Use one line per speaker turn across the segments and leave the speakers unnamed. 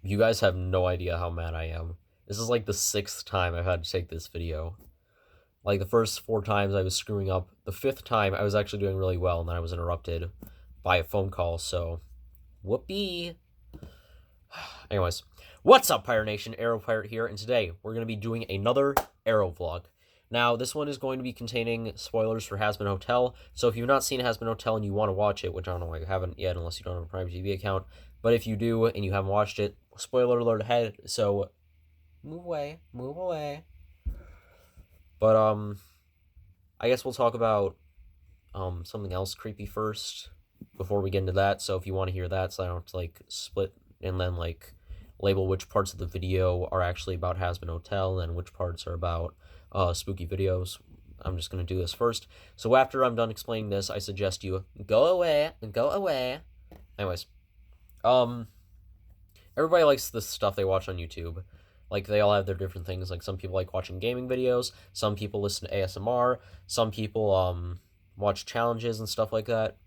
You guys have no idea how mad I am. This is like the sixth time I've had to take this video. Like the first four times I was screwing up. The fifth time I was actually doing really well, and then I was interrupted by a phone call, so whoopee. Anyways, what's up, Pirate Nation? Arrow Pirate here, and today we're going to be doing another Arrow vlog. Now, this one is going to be containing spoilers for Hazbin Hotel, so if you've not seen Hazbin Hotel and you want to watch it, which I don't know why you haven't yet unless you don't have a Prime TV account, but if you do and you haven't watched it, spoiler alert ahead, so move away, move away. But, I guess we'll talk about, something else creepy first before we get into that, so if you want to hear that, so I don't have to, like, split and then, like, label which parts of the video are actually about Hazbin Hotel and which parts are about spooky videos. I'm just going to do this first. So after I'm done explaining this, I suggest you go away and go away. Anyways, everybody likes the stuff they watch on YouTube. Like, they all have their different things. Like, some people like watching gaming videos, some people listen to ASMR, some people watch challenges and stuff like that.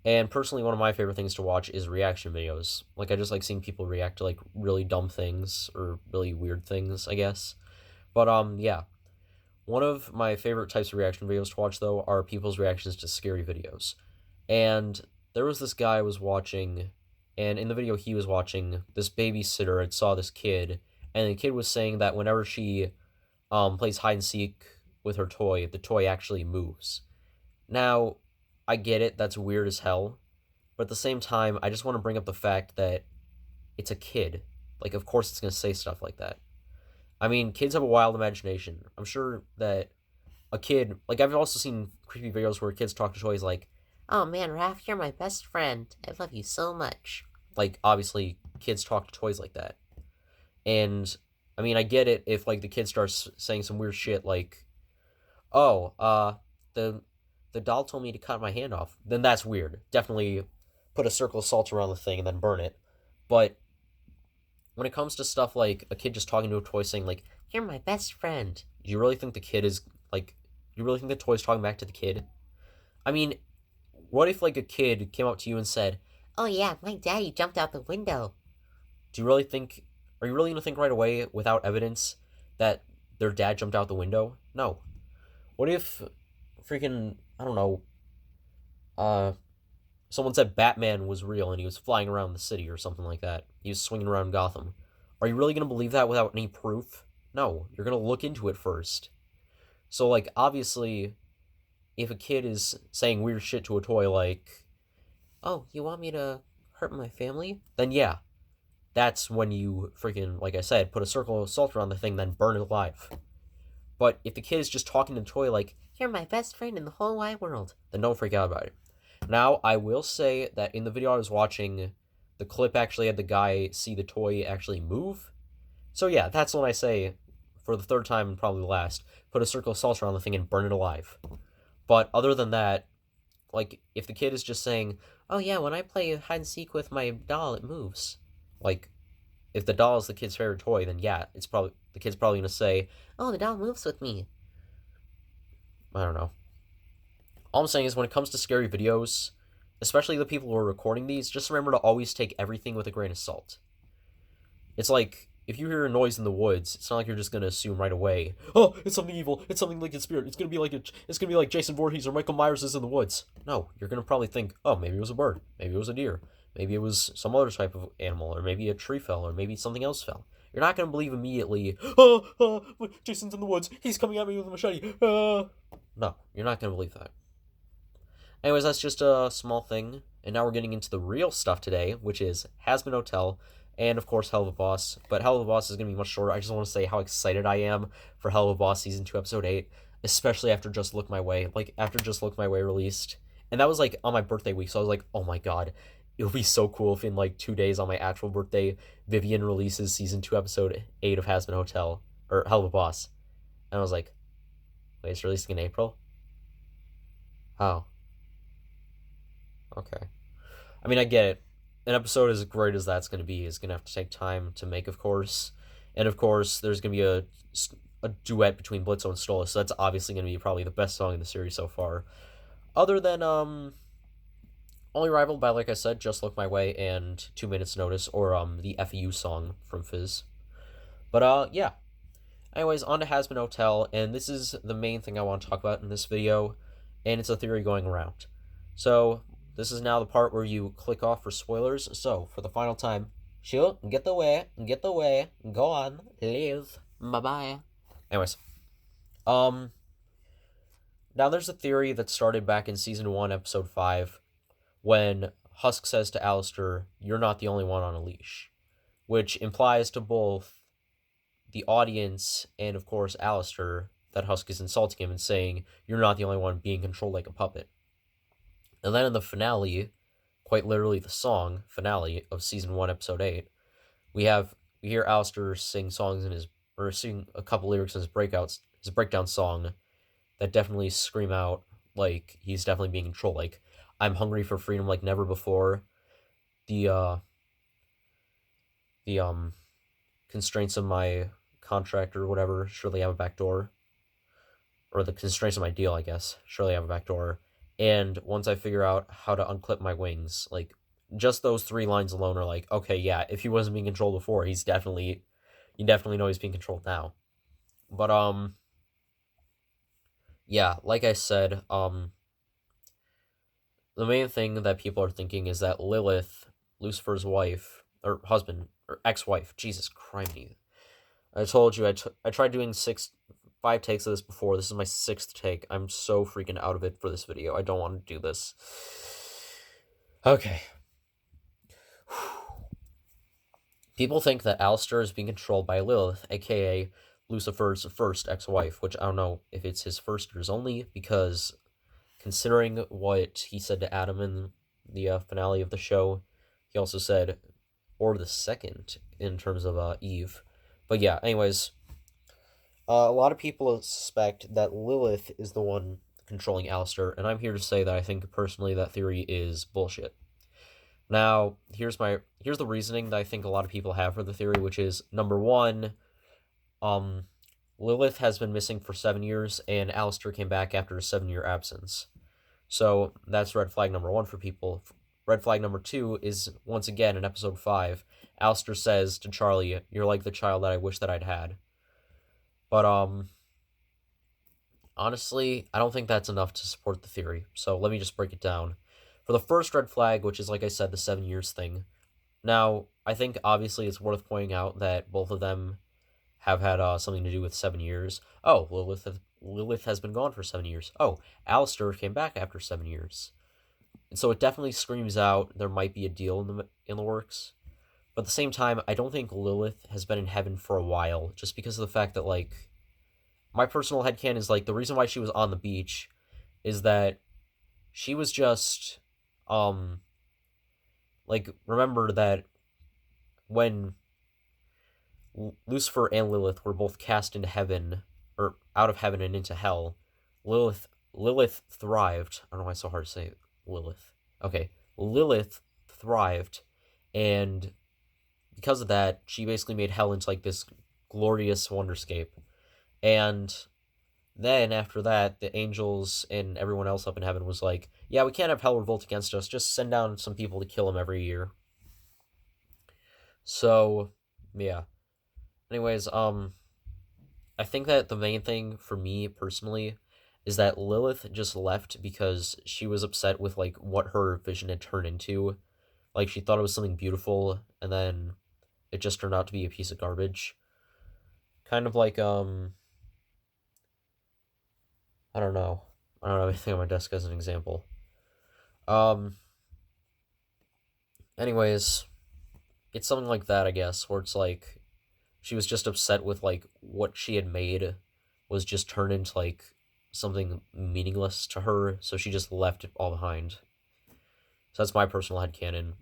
And personally, one of my favorite things to watch is reaction videos. Like, I just like seeing people react to, like, really dumb things or really weird things, I guess. But, yeah. One of my favorite types of reaction videos to watch, though, are people's reactions to scary videos. And there was this guy I was watching, and in the video he was watching, this babysitter had saw this kid, and the kid was saying that whenever she plays hide-and-seek with her toy, the toy actually moves. Now, I get it, that's weird as hell, but at the same time, I just want to bring up the fact that it's a kid. Like, of course it's going to say stuff like that. I mean, kids have a wild imagination. I'm sure that a kid, like, I've also seen creepy videos where kids talk to toys like, "Oh man, Raph, you're my best friend. I love you so much." Like, obviously, kids talk to toys like that. And, I mean, I get it if, like, the kid starts saying some weird shit like, "Oh, the doll told me to cut my hand off." Then that's weird. Definitely put a circle of salt around the thing and then burn it. But when it comes to stuff like a kid just talking to a toy saying, like, "You're my best friend," do you really think the kid is, like, you really think the toy's talking back to the kid? I mean, what if, like, a kid came up to you and said, "Oh yeah, my daddy jumped out the window"? Do you really think, are you really going to think right away without evidence that their dad jumped out the window? No. What if freaking, I don't know, someone said Batman was real and he was flying around the city or something like that. He was swinging around Gotham. Are you really going to believe that without any proof? No, you're going to look into it first. So, like, obviously, if a kid is saying weird shit to a toy like, "Oh, you want me to hurt my family?" Then yeah, that's when you freaking, like I said, put a circle of salt around the thing, then burn it alive. But if the kid is just talking to the toy like, "You're my best friend in the whole wide world," then don't freak out about it. Now, I will say that in the video I was watching, the clip actually had the guy see the toy actually move. So yeah, that's when I say, for the third time and probably the last, put a circle of salt around the thing and burn it alive. But other than that, like, if the kid is just saying, "Oh yeah, when I play hide and seek with my doll, it moves." Like, if the doll is the kid's favorite toy, then yeah, it's probably, the kid's probably gonna say, "Oh, the doll moves with me." I don't know. All I'm saying is when it comes to scary videos, especially the people who are recording these, just remember to always take everything with a grain of salt. It's like, if you hear a noise in the woods, it's not like you're just gonna assume right away, "Oh, it's something evil, it's something like a spirit, it's gonna be like Jason Voorhees or Michael Myers is in the woods." No, you're gonna probably think, "Oh, maybe it was a bird, maybe it was a deer, maybe it was some other type of animal, or maybe a tree fell, or maybe something else fell." You're not gonna believe immediately, Jason's in the woods, he's coming at me with a machete, No, you're not gonna believe that. Anyways, that's just a small thing, and now we're getting into the real stuff today, which is Hazbin Hotel, and of course Hell of a Boss. But Hell of a Boss is going to be much shorter. I just want to say how excited I am for Hell of a Boss Season 2, Episode 8, especially after Just Look My Way. Like, after Just Look My Way released, and that was, like, on my birthday week, so I was like, oh my god, it would be so cool if in, like, 2 days on my actual birthday, Vivian releases Season 2, Episode 8 of Hazbin Hotel, or Hell of a Boss. And I was like, wait, it's releasing in April? Oh. Okay. I mean, I get it. An episode as great as that's going to be is going to have to take time to make, of course. And, of course, there's going to be a duet between Blitzo and Stola, so that's obviously going to be probably the best song in the series so far. Other than, Only rivaled by, like I said, Just Look My Way and 2 Minutes Notice, or the FU song from Fizz. But yeah. Anyways, on to Hazbin Hotel, and this is the main thing I want to talk about in this video, and it's a theory going around. So, this is now the part where you click off for spoilers. So, for the final time, shoot, get the way, go on, leave, bye-bye. Anyways, um, now there's a theory that started back in Season 1, Episode 5, when Husk says to Alistair, "You're not the only one on a leash," which implies to both the audience and, of course, Alistair that Husk is insulting him and saying, "You're not the only one being controlled like a puppet." And then in the finale, quite literally the song finale of Season 1, Episode 8, we hear Alistair sing songs in his, or sing a couple lyrics in his breakdown song that definitely scream out like he's definitely being controlled. Like, "I'm hungry for freedom like never before. The constraints of my contract or whatever surely have a back door, or the constraints of my deal, I guess, surely have a back door. And once I figure out how to unclip my wings," like, just those three lines alone are like, okay, yeah, if he wasn't being controlled before, you definitely know he's being controlled now. But yeah, like I said, the main thing that people are thinking is that Lilith, Lucifer's wife, or husband, or ex-wife, Jesus Christ, I told you, I tried doing 5 takes of this before. This is my 6th take. I'm so freaking out of it for this video. I don't want to do this. Okay. People think that Alistair is being controlled by Lilith, aka Lucifer's first ex-wife, which I don't know if it's his first or his only, because considering what he said to Adam in the finale of the show, he also said, or the second, in terms of Eve. But yeah, anyways, a lot of people suspect that Lilith is the one controlling Alistair, and I'm here to say that I think personally that theory is bullshit. Now, here's the reasoning that I think a lot of people have for the theory, which is, number one, Lilith has been missing for 7 years, and Alistair came back after a 7-year absence. So that's red flag number 1 for people. Red flag number 2 is, once again, in episode 5, Alistair says to Charlie, "You're like the child that I wish that I'd had." But, honestly, I don't think that's enough to support the theory, so let me just break it down. For the first red flag, which is, like I said, the 7 years thing, now, I think obviously it's worth pointing out that both of them have had something to do with 7 years. Oh, Lilith has been gone for 7 years. Oh, Alistair came back after 7 years. And so it definitely screams out there might be a deal in the works. But at the same time, I don't think Lilith has been in heaven for a while, just because of the fact that, like, my personal headcanon is, like, the reason why she was on the beach is that she was just, like, remember that when Lucifer and Lilith were both cast into heaven, or out of heaven and into hell, Lilith thrived. I don't know why it's so hard to say Lilith. Okay, Lilith thrived, and because of that, she basically made hell into, like, this glorious wonderscape. And then after that, the angels and everyone else up in heaven was like, "Yeah, we can't have hell revolt against us. Just send down some people to kill him every year." So, yeah. Anyways, I think that the main thing for me personally is that Lilith just left because she was upset with, like, what her vision had turned into. Like, she thought it was something beautiful, and then it just turned out to be a piece of garbage. Kind of like, I don't know. I don't have anything on my desk as an example. Um, anyways, it's something like that, I guess, where it's like, she was just upset with, like, what she had made was just turned into, like, something meaningless to her, so she just left it all behind. So that's my personal headcanon.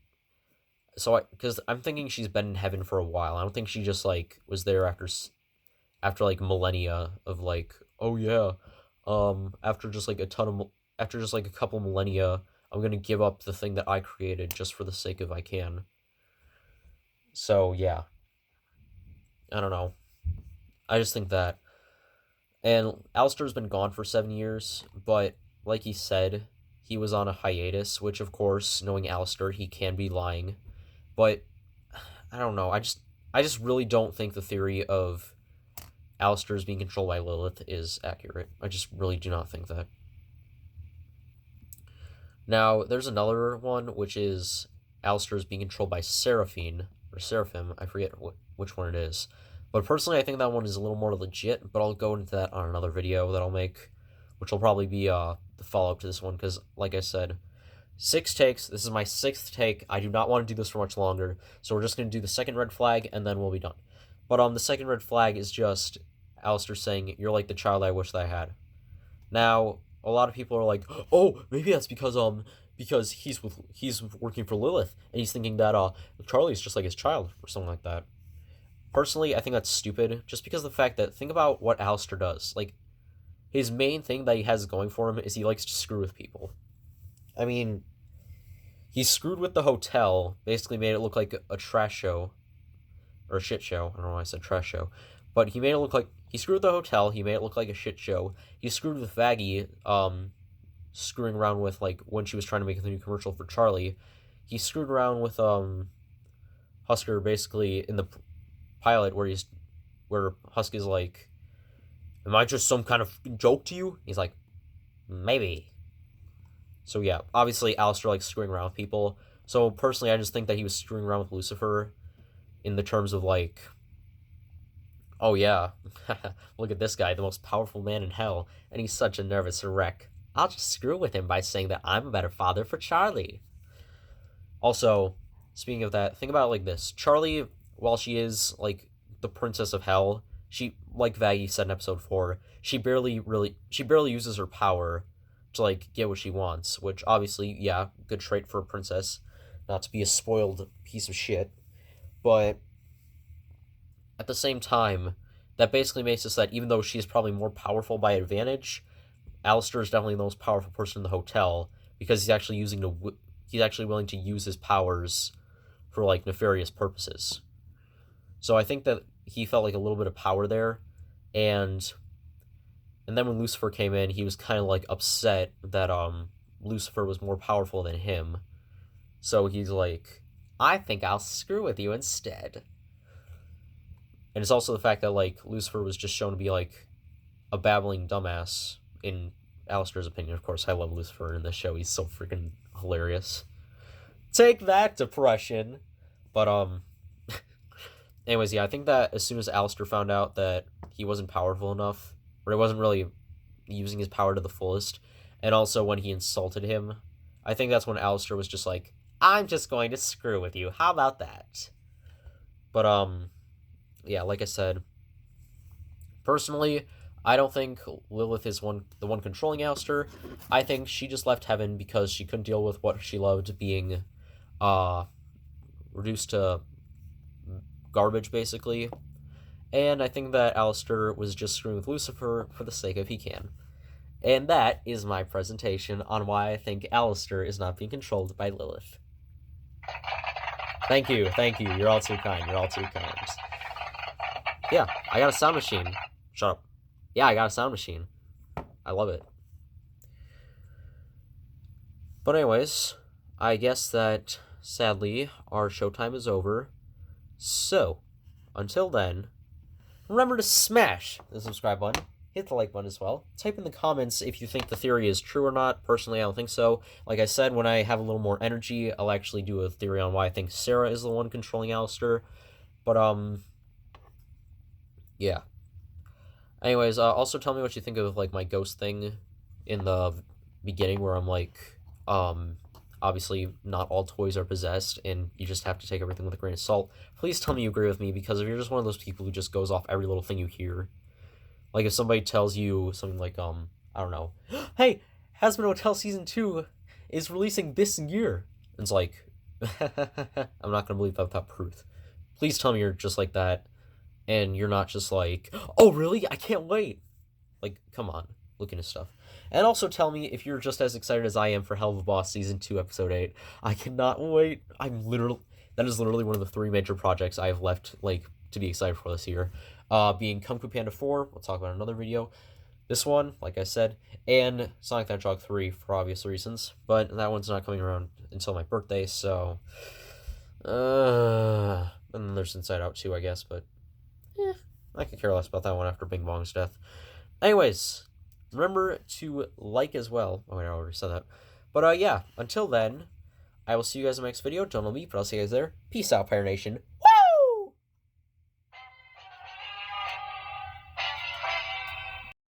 So because I'm thinking she's been in heaven for a while. I don't think she just, like, was there after like millennia of, like, oh yeah, after just like after just like a couple millennia, I'm gonna give up the thing that I created just for the sake of I can. So yeah, I don't know. I just think that. And Alistair's been gone for 7 years, but like he said, he was on a hiatus, which, of course, knowing Alastor, he can be lying. But, I don't know, I just really don't think the theory of Alastors being controlled by Lilith is accurate. I just really do not think that. Now, there's another one, which is Alastors being controlled by Seraphine, or Seraphim, I forget which one it is. But personally, I think that one is a little more legit, but I'll go into that on another video that I'll make, which will probably be the follow-up to this one, because, like I said, 6 takes. This is my 6th take. I do not want to do this for much longer, so we're just going to do the second red flag, and then we'll be done. But the second red flag is just Alastor saying, "You're like the child I wish that I had." Now, a lot of people are like, "Oh, maybe that's because he's working for Lilith, and he's thinking that Charlie's just like his child, or something like that." Personally, I think that's stupid, just because of the fact that, think about what Alastor does. Like, his main thing that he has going for him is he likes to screw with people. I mean, he screwed with the hotel, basically made it look like a trash show, or a shit show. I don't know why I said trash show. But he made it look like, he screwed with the hotel, he made it look like a shit show. He screwed with Vaggie, screwing around with, like, when she was trying to make the new commercial for Charlie. He screwed around with, Husker, basically, in the pilot, where Husky's like, "Am I just some kind of joke to you?" He's like, "Maybe." So yeah, obviously Alastor likes screwing around with people. So personally, I just think that he was screwing around with Lucifer in the terms of like, "Oh yeah, look at this guy, the most powerful man in hell, and he's such a nervous wreck. I'll just screw with him by saying that I'm a better father for Charlie." Also, speaking of that, think about it like this. Charlie, while she is, like, the princess of hell, she, like Vaggie said in episode 4, she barely uses her power to, like, get what she wants, which, obviously, yeah, good trait for a princess, not to be a spoiled piece of shit, but at the same time, that basically makes us that even though she's probably more powerful by advantage, Alastor is definitely the most powerful person in the hotel, because he's actually willing to use his powers for, like, nefarious purposes. So I think that he felt like a little bit of power there, and then when Lucifer came in, he was kind of like upset that Lucifer was more powerful than him. So he's like, "I think I'll screw with you instead." And it's also the fact that, like, Lucifer was just shown to be like a babbling dumbass in Alastor's opinion. Of course, I love Lucifer in this show. He's so freaking hilarious. Take that, depression. But anyways, yeah, I think that as soon as Alastor found out that he wasn't powerful enough, or he wasn't really using his power to the fullest, and also when he insulted him, I think that's when Alastor was just like, "I'm just going to screw with you. How about that?" But yeah, like I said, personally, I don't think Lilith is the one controlling Alastor. I think she just left heaven because she couldn't deal with what she loved being reduced to garbage, basically. And I think that Alastor was just screwing with Lucifer for the sake of he can. And that is my presentation on why I think Alastor is not being controlled by Lilith. Thank you. You're all too kind. Yeah, I got a sound machine. Shut up. Yeah, I got a sound machine. I love it. But anyways, I guess that, sadly, our showtime is over. So, until then, remember to smash the subscribe button, hit the like button as well. Type in the comments if you think the theory is true or not. Personally, I don't think so. Like I said, when I have a little more energy, I'll actually do a theory on why I think Sarah is the one controlling Alastor. But, yeah. Anyways, also tell me what you think of, like, my ghost thing in the beginning, where I'm like, obviously not all toys are possessed, and you just have to take everything with a grain of salt. Please tell me you agree with me, because if you're just one of those people who just goes off every little thing you hear, like if somebody tells you something like, I don't know, "Hey, Hazbin Hotel Season 2 is releasing this year," and it's like, I'm not gonna believe that without proof. Please tell me you're just like that, and you're not just like, "Oh, really? I can't wait." Like, come on, look into stuff. And also tell me if you're just as excited as I am for Hell of a Boss Season 2, Episode 8. I cannot wait. That is literally one of the 3 major projects I have left, like, to be excited for this year. Being Kung Fu Panda 4, we'll talk about in another video. This one, like I said, and Sonic the Hedgehog 3 for obvious reasons, but that one's not coming around until my birthday, so and then there's Inside Out 2, I guess, but I could care less about that one after Bing Bong's death. Anyways, remember to like as well. Oh, wait, I already said that. But yeah, until then, I will see you guys in the next video. Don't know me, but I'll see you guys there. Peace out, Pirate Nation.